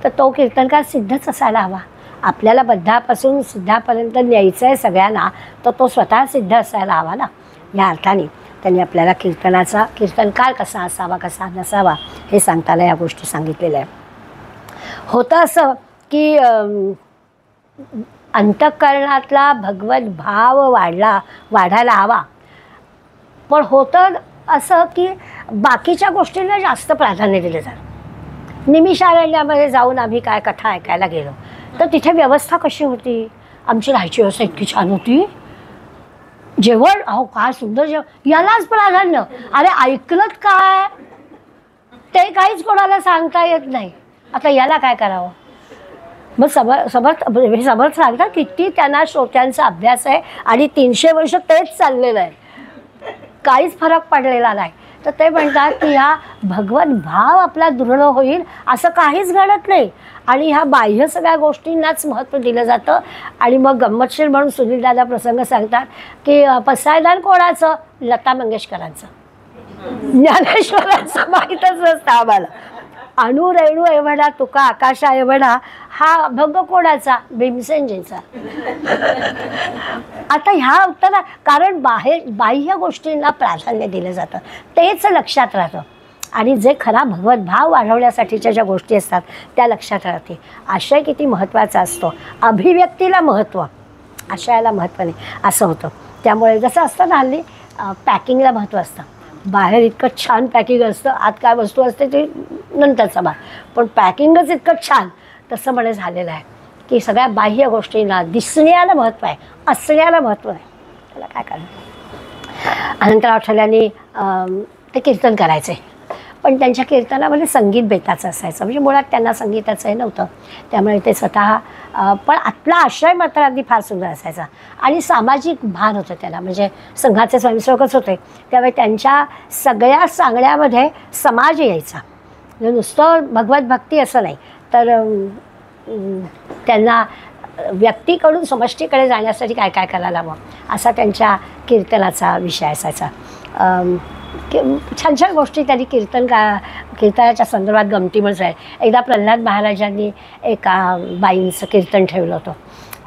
तर तो कीर्तनकार सिद्धच असायला हवा. आपल्याला बद्धापासून सिद्धापर्यंत न्यायचं आहे सगळ्यांना, तर तो स्वतः सिद्ध असायला हवा ना. या अर्थाने त्यांनी आपल्याला कीर्तनकार कसा असावा कसा नसावा हे सांगताना या गोष्टी सांगितलेल्या आहे. होतं असं की अंतःकरणातला भगवत भाव वाढायला हवा, पण होतं असं की बाकीच्या गोष्टींना जास्त प्राधान्य दिलं जातं. निमिषारण्यामध्ये जाऊन आम्ही काय कथा ऐकायला गेलो, तर तिथे व्यवस्था कशी होती? आमची राहायची व्यवस्था इतकी छान होती, जेवण अहो काय सुंदर जेवण, यालाच प्राधान्य. अरे ऐकलंत काय, ते काहीच कोणाला सांगता येत नाही. आता याला काय करावं? मग समर्थ सांगतात किती त्यांना श्रोत्यांचा अभ्यास आहे आणि 300 वर्ष तेच चाललेलं आहे, काहीच फरक पडलेला नाही. तर ते म्हणतात की ह्या भगवत भाव आपला दृढ होईल असं काहीच घडत नाही, आणि ह्या बाह्य सगळ्या गोष्टींनाच महत्त्व दिलं जातं. आणि मग गंमतशीर म्हणून सुनीलदादा प्रसंग सांगतात की पसायदान कोणाचं? लता मंगेशकरांचं, ज्ञानेश्वरांचं माहीतच नसतं आम्हाला. अणु रेणू एवढा तुका आकाशा एवढा, हा अभंग कोणाचा? भीमसेनजींचा. आता ह्या उत्तरा कारण बाह्य गोष्टींना प्राधान्य दिलं जातं, तेच लक्षात राहतं. आणि जे खरा भगवत भाव वाढवण्यासाठीच्या ज्या गोष्टी असतात त्या लक्षात राहते. आशय किती महत्त्वाचा असतो, अभिव्यक्तीला महत्त्व, आशयाला महत्त्व नाही असं होतं. त्यामुळे जसं असतं ना हल्ली पॅकिंगला महत्त्व असतं. बाहेर इतकं छान पॅकिंग असतं, आत काय वस्तू असते ते नंतरचा भाग, पण पॅकिंगच इतकं छान. तसं म्हणे झालेलं आहे की सगळ्या बाह्य गोष्टींना दिसण्याला महत्त्व आहे, असण्याला महत्त्व नाही. त्याला काय करणार? अनंतराव ठल्यानी ते कीर्तन करायचे, पण त्यांच्या कीर्तनामध्ये संगीत बेताचं असायचं, म्हणजे मुळात त्यांना संगीताचं हे नव्हतं. त्यामुळे ते स्वतः पण आतला आशय मात्र अगदी फार सुंदर असायचा. आणि सामाजिक भान होतं त्याला, म्हणजे संघाचे स्वयंसेवकच होते त्यावेळी त्यांच्या सगळ्या सांगण्यामध्ये समाज यायचा. म्हणजे नुसतं भगवत भक्ती असं नाही, तर त्यांना व्यक्तीकडून समष्टीकडे जाण्यासाठी काय काय करायला हवं असा त्यांच्या कीर्तनाचा विषय असायचा. छान छान गोष्टी त्यांनी कीर्तनाच्या संदर्भात गमतीमच आहे. एकदा प्रल्हाद महाराजांनी एका बाईंचं कीर्तन ठेवलं होतं,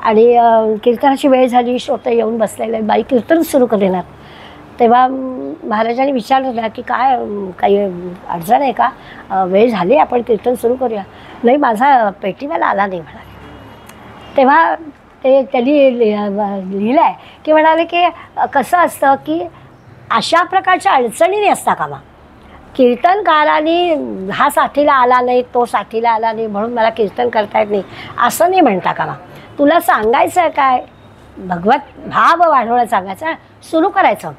आणि कीर्तनाची वेळ झाली, श्रोते येऊन बसलेले, बाई कीर्तन सुरू करणार. तेव्हा महाराजांनी विचारलं की काय काही अडचण आहे का, वेळ झाली आपण कीर्तन सुरू करूया. नाही माझा पेटीवाला आला नाही म्हणाले. तेव्हा त्यांनी लिहिलं आहे की म्हणाले की कसं असतं की अशा प्रकारच्या अडचणी असता कामा. कीर्तनकारांनी हा साथीला आला नाही, तो साथीला आला नाही म्हणून मला कीर्तन करता येत नाही असं नाही म्हणता कामा. तुला सांगायचं आहे काय, भगवत भाव वाढवणं सांगायचं, सुरू करायचं.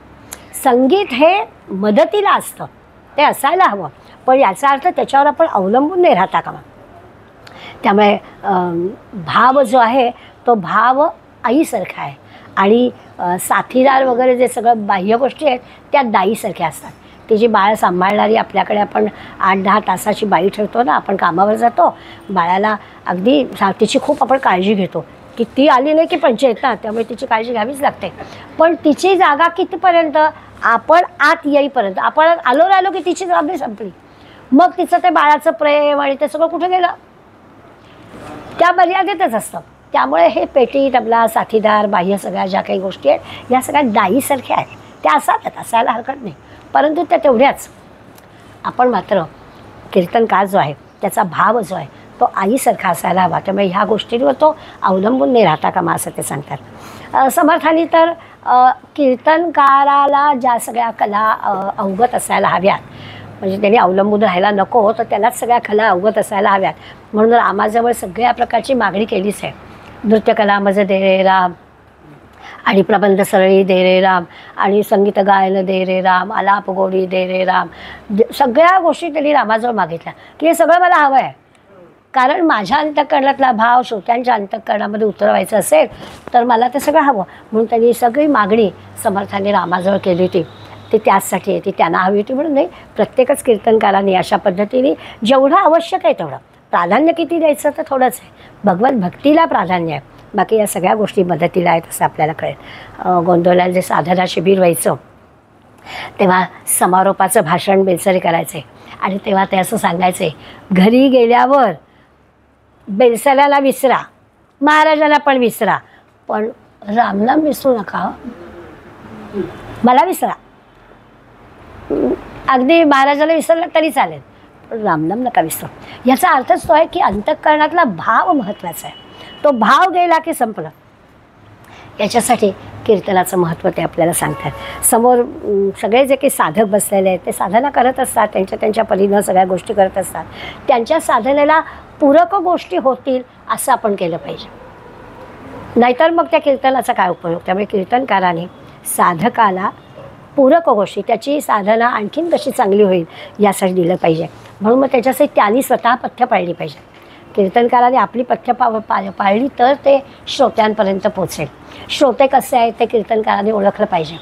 संगीत हे मदतीला असतं, ते असायला हवं, पण याचा अर्थ त्याच्यावर आपण अवलंबून नाही राहता कामा. त्यामुळे भाव जो आहे तो भाव आईसारखा आहे, आणि साथीदार वगैरे जे सगळं बाह्य गोष्टी आहेत त्या दाईसारख्या असतात. ती जी बाळ सांभाळणारी आपल्याकडे आपण 8-10 तासाची बाई ठेवतो ना, आपण कामावर जातो, बाळाला अगदी तिची खूप आपण काळजी घेतो की ती आली नाही की पंचायत ना, त्यामुळे तिची काळजी घ्यावीच लागते. पण तिची जागा कितीपर्यंत, आपण आत येईपर्यंत. आपण आलो की तिची जबाबदारी संपली. मग तिचं ते बाळाचं प्रेम आणि ते सगळं कुठे गेलं, त्या मर्यादेतच असतं. त्यामुळे हे पेटी, तबला, साथीदार, बाह्य सगळ्या ज्या काही गोष्टी आहेत या सगळ्या दाईसारख्या आहेत. त्या असाव्यात, असायला हरकत नाही, परंतु त्या तेवढ्याच. आपण मात्र कीर्तनकार जो आहे त्याचा भाव जो आहे तो आईसारखा असायला हवा. त्यामुळे ह्या गोष्टींवर तो अवलंबून नाही राहता कामा असं ते सांगतात. समर्थांनी तर कीर्तनकाराला ज्या सगळ्या कला अवगत असायला हव्यात, म्हणजे त्यांनी अवलंबून राहायला नको, तर त्यालाच सगळ्या कला अवगत असायला हव्यात. म्हणून रामाजवळ सगळ्या प्रकारची मागणी केलीच आहे. नृत्यकला दे रे राम, आणि प्रबंध सरळी दे रे राम, आणि संगीत गायन दे रे राम, आलाप गोडी दे रे राम. सगळ्या गोष्टी त्यांनी रामाजवळ मागितल्या की हे सगळं मला हवं आहे. कारण माझ्या अंतःकरणातला भाव श्रोत्यांच्या अंतःकरणामध्ये उतरवायचं असेल तर मला ते सगळं हवं. म्हणून त्यांनी सगळी मागणी समर्थांनी रामाजवळ केली होती. ती त्याचसाठी आहे, ती त्यांना हवी होती म्हणून नाही. प्रत्येकच कीर्तनकारांनी अशा पद्धतीने जेवढं आवश्यक आहे तेवढं, प्राधान्य किती द्यायचं तर थोडंच आहे, भगवत भक्तीला प्राधान्य आहे, बाकी या सगळ्या गोष्टी मदतीला आहेत असं आपल्याला कळेल. गोंधळला जे साधना शिबिर व्हायचं तेव्हा समारोपाचं भाषण बेलसरे करायचे आणि तेव्हा ते असं सांगायचे, घरी गेल्यावर बेलसऱ्याला विसरा, महाराजाला पण विसरा, पण रामनाम विसरू नका, मला विसरा. अगदी महाराजाला विसरलं तरी चालेल, पण रामनाम नका विसरू. याचा अर्थच तो आहे की अंतःकरणातला भाव महत्त्वाचा आहे. तो भाव गेला की संपलं. याच्यासाठी कीर्तनाचं महत्त्व ते आपल्याला सांगतात. समोर सगळे जे काही साधक बसलेले आहेत ते साधना करत असतात, त्यांच्या परीनं सगळ्या गोष्टी करत असतात. त्यांच्या साधनेला पूरक गोष्टी होतील असं आपण केलं पाहिजे, नाहीतर मग त्या कीर्तनाचा काय उपयोग. त्यामुळे कीर्तनकाराने साधकाला पूरक गोष्टी, त्याची साधना आणखीन कशी चांगली होईल यासाठी दिलं पाहिजे. म्हणून मग त्याच्यासाठी त्यांनी स्वतः पथ्य पाळली पाहिजे. कीर्तनकाराने आपली पथ्य पाळली तर ते श्रोत्यांपर्यंत पोचेल. श्रोते कसे आहेत ते कीर्तनकाराने ओळखलं पाहिजे.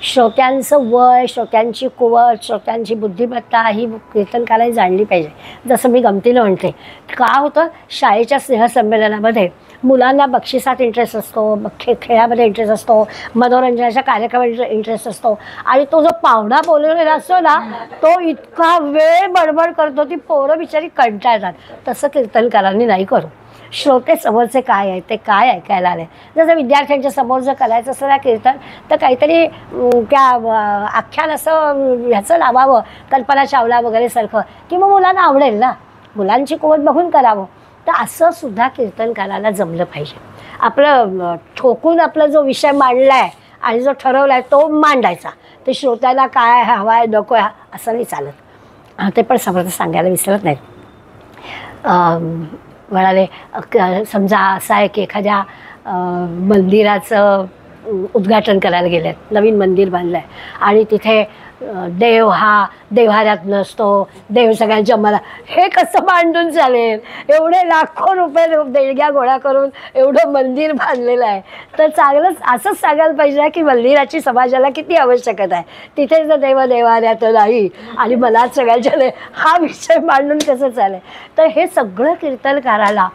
श्रोत्यांचं वय, श्रोत्यांची कुवत, श्रोत्यांची बुद्धिमत्ता ही कीर्तनकाराने जाणली पाहिजे. जसं मी गमतीनं म्हणते, का होतं शाळेच्या स्नेहसंमेलनामध्ये मुलांना बक्षिसात इंटरेस्ट असतो, खेळामध्ये इंटरेस्ट असतो, मनोरंजनाच्या कार्यक्रमात इंटरेस्ट असतो, आणि तो जो पाहुणा बोलवलेला असतो ना तो इतका वेळ बडबड करतो, ती पोरं बिचारी कंटाळतात. तसं कीर्तनकारांनी नाही करू. श्रोते समोरचे काय आहे ते काय ऐकायला आले. जसं विद्यार्थ्यांच्या समोर जर करायचं असं ना कीर्तन, तर काहीतरी त्या आख्यान असं ह्याचं लावावं, कल्पना चावला वगैरे सारखं, की मग मुलांना आवडेल ना, मुलांची कुवत बघून करावं. तर असं सुद्धा कीर्तनकाराला जमलं पाहिजे. आपलं ठोकून आपला जो विषय मांडला आहे आणि जो ठरवला आहे तो मांडायचा. ते श्रोत्याला काय हवा आहे नको आहे असं नाही चालत. ते पण समर्थ सांगायला विसरत नाहीत. म्हणाले समजा असं आहे की एखाद्या मंदिराचं उद्घाटन करायला गेले आहेत, नवीन मंदिर बांधलं आहे आणि तिथे देव हा देव्हाऱ्यात नसतो, देव सगळ्यांच्या मला, हे कसं मांडून चालेल. एवढे लाखो रुपये देणग्या गोळा करून एवढं मंदिर बांधलेलं आहे, तर चांगलंच असंच सांगायला पाहिजे की मंदिराची समाजाला किती आवश्यकता आहे. तिथे जर देव देव्हाऱ्यात नाही आणि मला सगळ्यांच्या हा विषय मांडून कसं चालेल. तर हे सगळं कीर्तनकाराला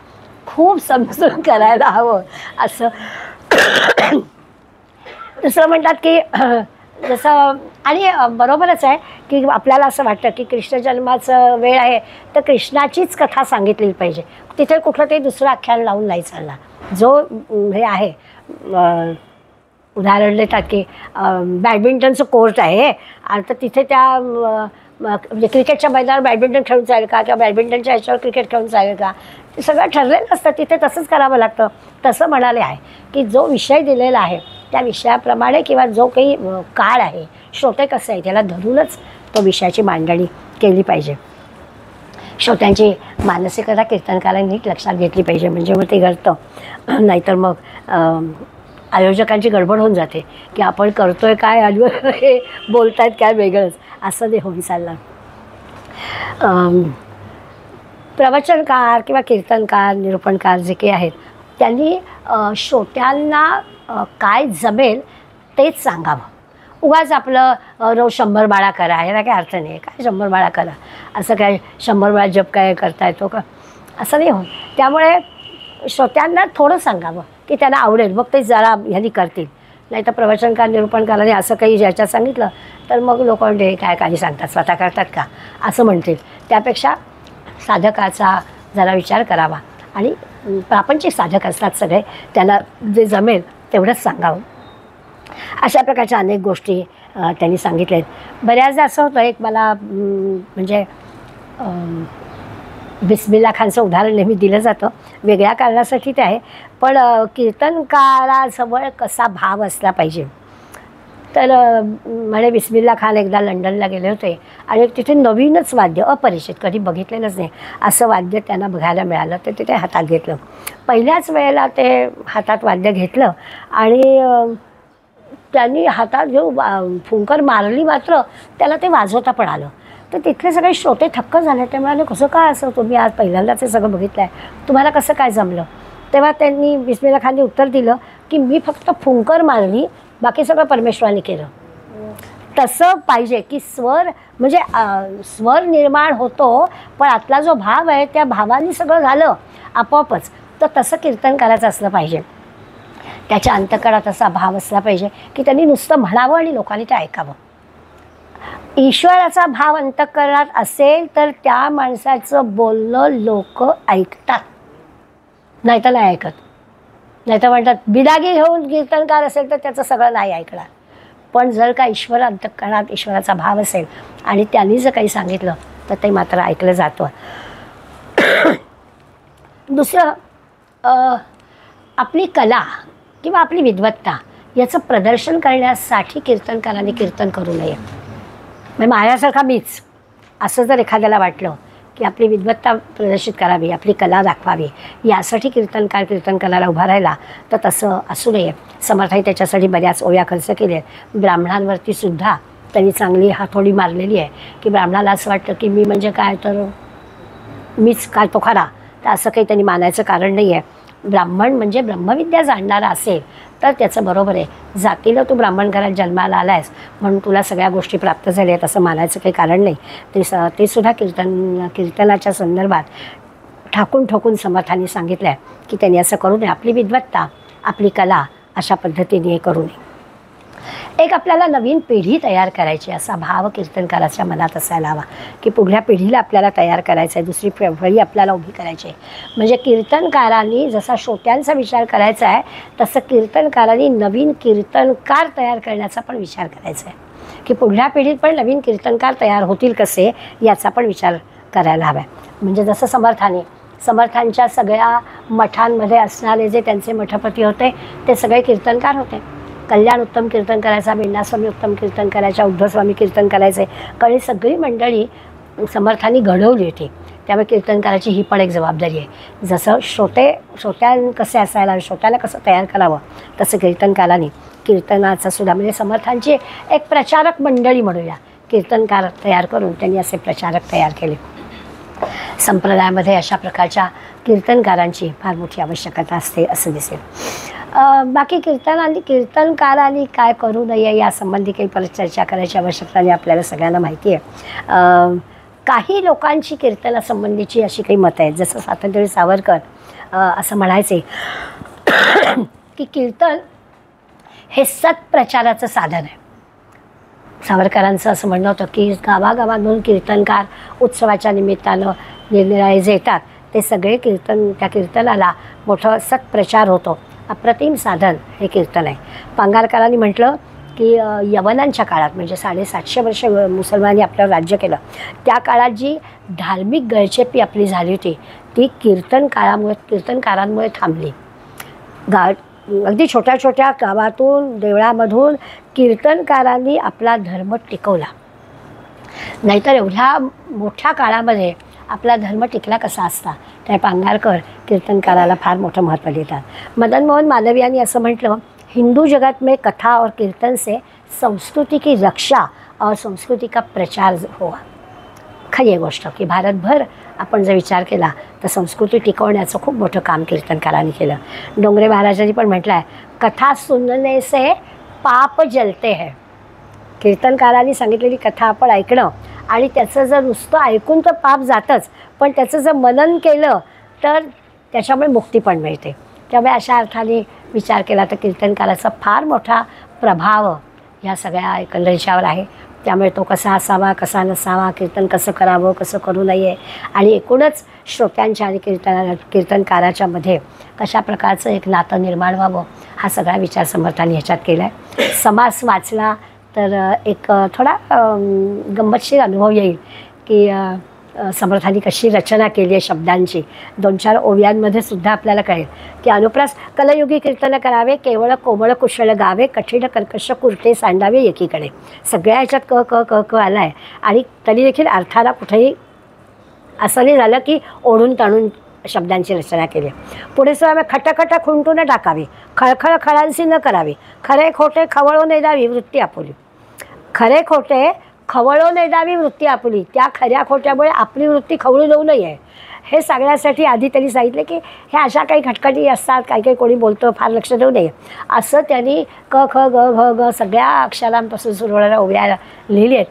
खूप समजून करायला हवं असं. दुसरं म्हणतात की जसं, आणि बरोबरच आहे की आपल्याला असं वाटतं की कृष्ण जन्माचं वेळ आहे तर कृष्णाचीच कथा सांगितली पाहिजे, तिथे कुठलं तरी दुसरं आख्यान लावून नाही चालणार. जो हे आहे, उदाहरण देतात की बॅडमिंटनचं कोर्ट आहे आणि तर तिथे त्या म्हणजे क्रिकेटच्या मैदानावर बॅडमिंटन खेळून चालेल का, किंवा बॅडमिंटनच्या ह्याच्यावर क्रिकेट खेळून चालेल का, ते सगळं ठरलेलं असतं, तिथे तसंच करावं लागतं. तसं म्हणाले आहे की जो विषय दिलेला आहे त्या विषयाप्रमाणे किंवा जो काही काळ आहे, श्रोते कसं आहे त्याला धरूनच तो विषयाची मांडणी केली पाहिजे. श्रोत्यांची मानसिकता कीर्तनकारांनी नीट लक्षात घेतली पाहिजे, म्हणजे मग ते घडतं. नाहीतर मग आयोजकांची गडबड होऊन जाते की आपण करतोय काय आणि हे बोलतायत काय वेगळंच, असं ते होऊन चाललं. प्रवचनकार किंवा कीर्तनकार, निरूपणकार जे काही आहेत त्यांनी श्रोत्यांना काय जमेल तेच सांगावं. उगाच आपलं रोज 100 माळा करा, याला काय अर्थ नाही. काय 100 माळा करा, असं काय 100 माळा जप काय करता येतो का? असं नाही होत. त्यामुळे श्रोत्यांना थोडं सांगावं की त्यांना आवडेल, मग ते जरा ह्यांनी करतील. नाही तर प्रवचनकार निरूपणकाराने असं काही ज्याच्यात सांगितलं तर मग लोक म्हणते काय काही सांगतात, स्वतः करतात का, असं म्हणतील. त्यापेक्षा साधकाचा जरा विचार करावा आणि प्रापंचिक साधक असतात सगळे, त्यांना जे जमेल तेवढंच सांगावं. अशा प्रकारच्या अनेक गोष्टी त्यांनी सांगितल्या आहेत. बऱ्याचदा असं होतं, एक मला म्हणजे बिस्मिल्ला खानचं उदाहरण नेहमी दिलं जातं, वेगळ्या कारणासाठी ते आहे, पण कीर्तनकाराजवळ कसा भाव असला पाहिजे. तर म्हणे बिस्मिल्ला खान एकदा लंडनला गेले होते आणि तिथे नवीनच वाद्य, अपरिचित, कधी बघितलेलंच नाही असं वाद्य त्यांना बघायला मिळालं. तर तिथे हातात घेतलं. पहिल्याच वेळेला ते हातात वाद्य घेतलं आणि त्यांनी हातात घेऊन फुंकर मारली, मात्र त्याला ते वाजवता पण आलं. तर तिथले सगळे श्रोते थक्क झाले. ते म्हणाले, कसं काय असं, तुम्ही आज पहिल्यांदाच हे सगळं बघितलं आहे, तुम्हाला कसं काय जमलं? तेव्हा त्यांनी बिस्मिल्ला खानने उत्तर दिलं की मी फक्त फुंकर मारली, बाकी सगळं परमेश्वराने केलं. तसं पाहिजे की स्वर म्हणजे स्वर निर्माण होतो, पण आतला जो भाव आहे त्या भावाने सगळं झालं आपोआपच. तर तसं कीर्तन करायचं असलं पाहिजे. त्याच्या अंतःकरणात असा भाव असला पाहिजे की त्यांनी नुसतं म्हणावं आणि लोकांनी ते ऐकावं. ईश्वराचा भाव अंतःकरणात असेल तर त्या माणसाचं बोलणं लोक ऐकतात, नाही तर नाही ऐकत. नाही तर म्हणतात बिदागी घेऊन कीर्तनकार असेल तर त्याचं सगळं नाही ऐकणार. पण जर का ईश्वर अंतःकरणात ईश्वराचा भाव असेल आणि त्यांनी जर काही सांगितलं तर ते मात्र ऐकलं जातं. दुसरं, आपली कला किंवा आपली विद्वत्ता याचं प्रदर्शन करण्यासाठी कीर्तनकारांनी कीर्तन करू नये. म्हणजे माझ्यासारखा मीच असं जर एखाद्याला वाटलं की आपली विद्वत्ता प्रदर्शित करावी, आपली कला दाखवावी, यासाठी कीर्तनकार कीर्तनकाराला उभा राहिला तर तसं असू नये. समर्थांनी त्याच्यासाठी बऱ्याच ओव्या खर्च केल्या. ब्राह्मणांवरती सुद्धा त्यांनी चांगली हातोडी मारलेली आहे की ब्राह्मणाला असं वाटतं की मी म्हणजे काय, तर मीच काय तो खरा, तर असं काही त्यांनी मानायचं कारण नाही आहे. ब्राह्मण म्हणजे ब्रह्मविद्या जाणणारा असेल तर त्याचं बरोबर आहे. जातीला तू ब्राह्मण घरात जन्माला आला आहेस म्हणून तुला सगळ्या गोष्टी प्राप्त झाल्या आहेत असं मानायचं काही कारण नाही. ते सुद्धा कीर्तनाच्या संदर्भात ठाकून ठोकून समर्थांनी सांगितलं आहे की त्यांनी असं करू नये. आपली विद्वत्ता, आपली कला अशा पद्धतीने हे करू नये. एक आपल्याला नवीन पिढी तयार करायची असा भाव कीर्तनकाराच्या मनात असायला हवा की पुढल्या पिढीला आपल्याला तयार करायचं आहे, दुसरी पिढी आपल्याला उभी करायची आहे. म्हणजे कीर्तनकारांनी जसा श्रोत्यांचा विचार करायचा आहे तसं कीर्तनकारांनी नवीन कीर्तनकार तयार करण्याचा पण विचार करायचा आहे की पुढल्या पिढीत पण नवीन कीर्तनकार तयार होतील कसे याचा पण विचार करायला हवा आहे. म्हणजे जसं समर्थांच्या सगळ्या मठांमध्ये असणारे जे त्यांचे मठपती होते ते सगळे कीर्तनकार होते. कल्याण उत्तम कीर्तन करायचा, बिंडास्वामी उत्तम कीर्तन करायचा, उद्धवस्वामी कीर्तन करायचे, कारण सगळी मंडळी समर्थांनी घडवली होती. त्यामुळे कीर्तनकाराची ही पण एक जबाबदारी आहे. जसं श्रोत्यां कसे असायला, श्रोत्याला कसं तयार करावं तसं कीर्तनकारांनी कीर्तनाचा सुद्धा म्हणजे समर्थांची एक प्रचारक मंडळी म्हणूया, कीर्तनकार तयार करून त्यांनी असे प्रचारक तयार केले. संप्रदायामध्ये अशा प्रकारच्या कीर्तनकारांची फार मोठी आवश्यकता असते असं दिसेल. बाकी कीर्तनकारांनी काय करू नये यासंबंधी काही परत चर्चा करायची आवश्यकता नाही, आपल्याला सगळ्यांना माहिती आहे. काही लोकांची कीर्तनासंबंधीची अशी काही मतं आहेत. जसं स्वातंत्र्यवीर सावरकर असं म्हणायचे की कीर्तन हे सत्प्रचाराचं साधन आहे. सावरकरांचं असं म्हणणं होतं की गावागावांमधून कीर्तनकार उत्सवाच्या निमित्तानं निरनिराळे जे येतात ते सगळे त्या कीर्तनाला मोठं सत्प्रचार होतो. अप्रतिम साधन हे कीर्तन आहे. पांगारकरांनी म्हटलं की यवनांच्या काळात म्हणजे 750 वर्ष मुसलमानांनी आपल्यावर राज्य केलं, त्या काळात जी धार्मिक गळचेपी आपली झाली होती ती कीर्तनकारांमुळे थांबली. अगदी छोट्या छोट्या गावातून देवळामधून कीर्तनकारांनी आपला धर्म टिकवला. नाहीतर एवढ्या मोठ्या काळामध्ये आपला धर्म टिकला कसा असता. त्या पांगारकर कीर्तनकाराला फार मोठं महत्त्व देतात. मदन मोहन मालवीयांनी असं म्हटलं, हिंदू जगत में कथा और कीर्तन से संस्कृति की रक्षा और संस्कृति का प्रचार हुआ. खरी आहे गोष्ट की भारतभर आपण जर विचार केला तर संस्कृती टिकवण्याचं खूप मोठं काम कीर्तनकारांनी केलं. डोंगरे महाराजांनी पण म्हटलं आहे, कथा सुनने से पाप जलते हैं कीर्तनकारांनी सांगितलेली कथा आपण ऐकणं आणि त्याचं जर नुसतं ऐकून तर पाप जातंच, पण त्याचं जर मनन केलं तर त्याच्यामुळे मुक्ती पण मिळते. त्यामुळे अशा अर्थाने विचार केला तर कीर्तनकाराचा फार मोठा प्रभाव ह्या सगळ्या एकंदरीच्यावर आहे. त्यामुळे तो कसा असावा, कसा नसावा, कीर्तन कसं करावं, कसं करू नये, आणि एकूणच श्रोत्यांच्या आणि कीर्तनकाराच्या मध्ये कशा प्रकारचं एक नातं निर्माण व्हावं, हा सगळा विचार समर्थांनी ह्याच्यात केला आहे. समास वाचला तर एक थोडा गंमतशीर अनुभव येईल की समर्थांनी कशी रचना केली आहे शब्दांची. 2-4 ओव्यांमध्ये सुद्धा आपल्याला कळेल की अनुप्रास कलयुगी कीर्तन करावे, केवळ कोमळ कुशळ गावे, कठीण कर्कश कुर्ते सांडावे एकीकडे. सगळ्या ह्याच्यात क क क क आला आहे आणि तरी देखील अर्थाला कुठेही असं नाही झालं की ओढून ताणून शब्दांची रचना केली. पुढे सुद्धा खटखट खुंटून टाकावी, खळखळ खळांसी न करावी, खरे खोटे खवळो नेदावी वृत्ती आपुली. खरे खोटे खवळो नेदावी वृत्ती आपुली. त्या खऱ्या खोट्यामुळे आपली वृत्ती खवळू देऊ नये. हे सांगण्यासाठी आधी त्यांनी सांगितले की ह्या अशा काही खटखटी असतात, काही काही कोणी बोलतं, फार लक्ष देऊ नये, असं त्यांनी क ख ग घ ग सगळ्या अक्षरांपासून सुरू होणाऱ्या ओव्या लिहिली आहेत.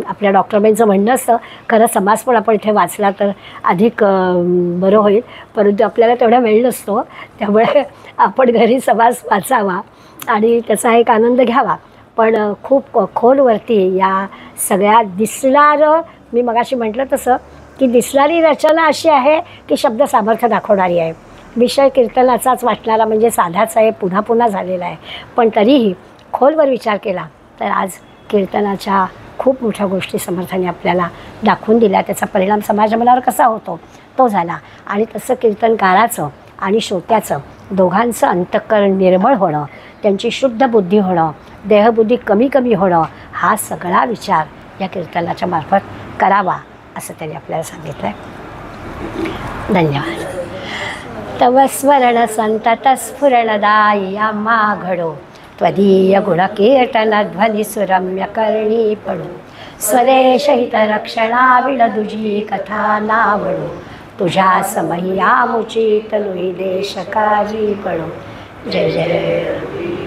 आपल्या डॉक्टरबाईंचं म्हणणं असतं खरं समास पण आपण इथे वाचला तर अधिक बरं होईल, परंतु आपल्याला तेवढा वेळ नसतो. त्यामुळे आपण घरी समास वाचावा आणि त्याचा एक आनंद घ्यावा. पण खूप खोलवरती या सगळ्या दिसणारं, मी मगाशी म्हटलं तसं की दिसणारी रचना अशी आहे की शब्द सामर्थ्य दाखवणारी आहे. विषय कीर्तनाचाच वाटणारा म्हणजे साधाच आहे, पुन्हा पुन्हा झालेला आहे, पण तरीही खोलवर विचार केला तर आज कीर्तनाच्या खूप मोठ्या गोष्टी समर्थांनी आपल्याला दाखवून दिल्या. त्याचा परिणाम समाजमनावर कसा होतो तो झाला. आणि तसं कीर्तनकाराचं आणि श्रोत्याचं दोघांचं अंतःकरण निर्मळ होणं, त्यांची शुद्ध बुद्धी होणं, देहबुद्धी कमी कमी होणं, हा सगळा विचार या कीर्तनाच्या मार्फत करावा असं त्यांनी आपल्याला सांगितलं आहे. धन्यवाद. तव स्मरण संतत स्फुरणदायी आम्हा घडो, त्वदीय गुणकीर्तन ध्वनी सुरम्य करणी पडो, स्वदेश हित रक्षणा विणदुजी कथा नावडो, तुझ्या समयी आमुची तनुई देश काजी पडो. जय जय.